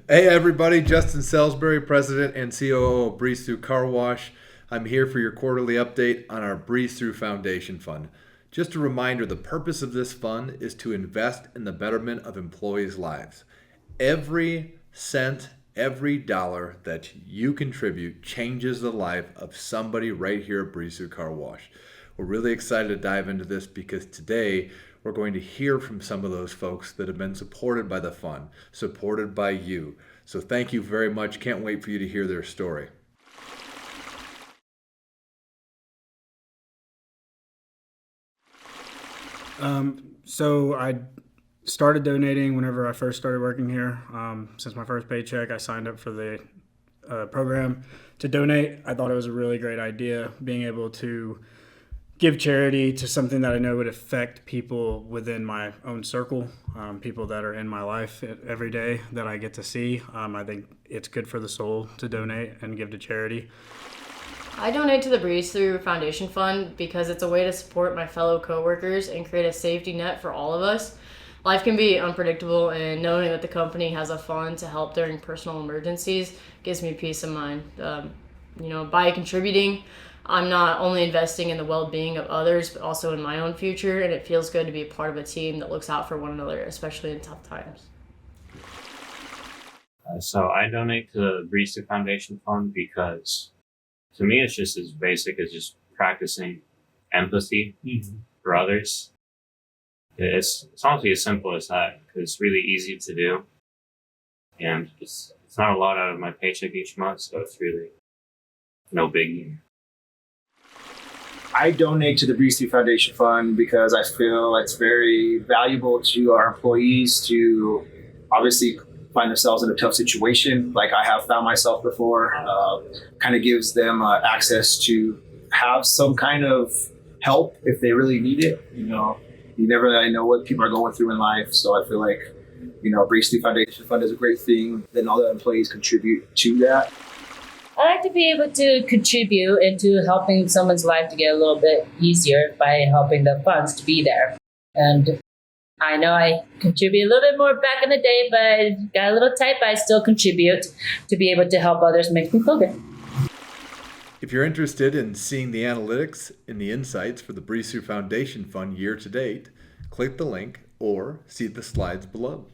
Hey everybody, Justin Salisbury, President and COO of Breeze Thru Car Wash. I'm here for your quarterly update on our Breeze Thru Foundation Fund. Just a reminder, the purpose of this fund is to invest in the betterment of employees' lives. Every cent, every dollar that you contribute changes the life of somebody right here at Breeze Thru Car Wash. We're really excited to dive into this because today we're going to hear from some of those folks that have been supported by the fund, supported by you. So thank you very much. Can't wait for you to hear their story. So I started donating whenever I first started working here. Since my first paycheck, I signed up for the program to donate. I thought it was a really great idea, being able to give charity to something that I know would affect people within my own circle, people that are in my life every day that I get to see. I think it's good for the soul to donate and give to charity. I donate to the Breeze Thru Foundation Fund because it's a way to support my fellow coworkers and create a safety net for all of us. Life can be unpredictable, and knowing that the company has a fund to help during personal emergencies gives me peace of mind. By contributing, I'm not only investing in the well-being of others, but also in my own future, and it feels good to be a part of a team that looks out for one another, especially in tough times. So I donate to the Breeze Thru Foundation Fund because to me it's just as basic as just practicing empathy for others. It's honestly as simple as that because it's really easy to do, and it's not a lot out of my paycheck each month, so it's really no biggie. I donate to the Breeze Thru Foundation Fund because I feel it's very valuable to our employees to obviously find themselves in a tough situation, like I have found myself before. Kind of gives them access to have some kind of help if they really need it. You never really know what people are going through in life, so I feel like Breeze Thru Foundation Fund is a great thing. Then all the employees contribute to that. I like to be able to contribute into helping someone's life to get a little bit easier by helping the funds to be there. And I know I contribute a little bit more back in the day, but got a little tight, but I still contribute to be able to help others make me feel good. If you're interested in seeing the analytics and the insights for the Breeze Thru Foundation Fund year to date, click the link or see the slides below.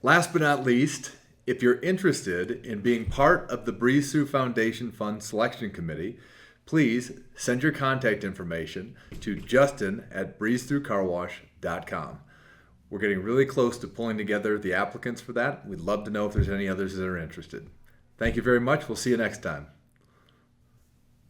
Last but not least, if you're interested in being part of the Breeze Thru Foundation Fund Selection Committee, please send your contact information to justin@breezethrucarwash.com. We're getting really close to pulling together the applicants for that. We'd love to know if there's any others that are interested. Thank you very much. We'll see you next time.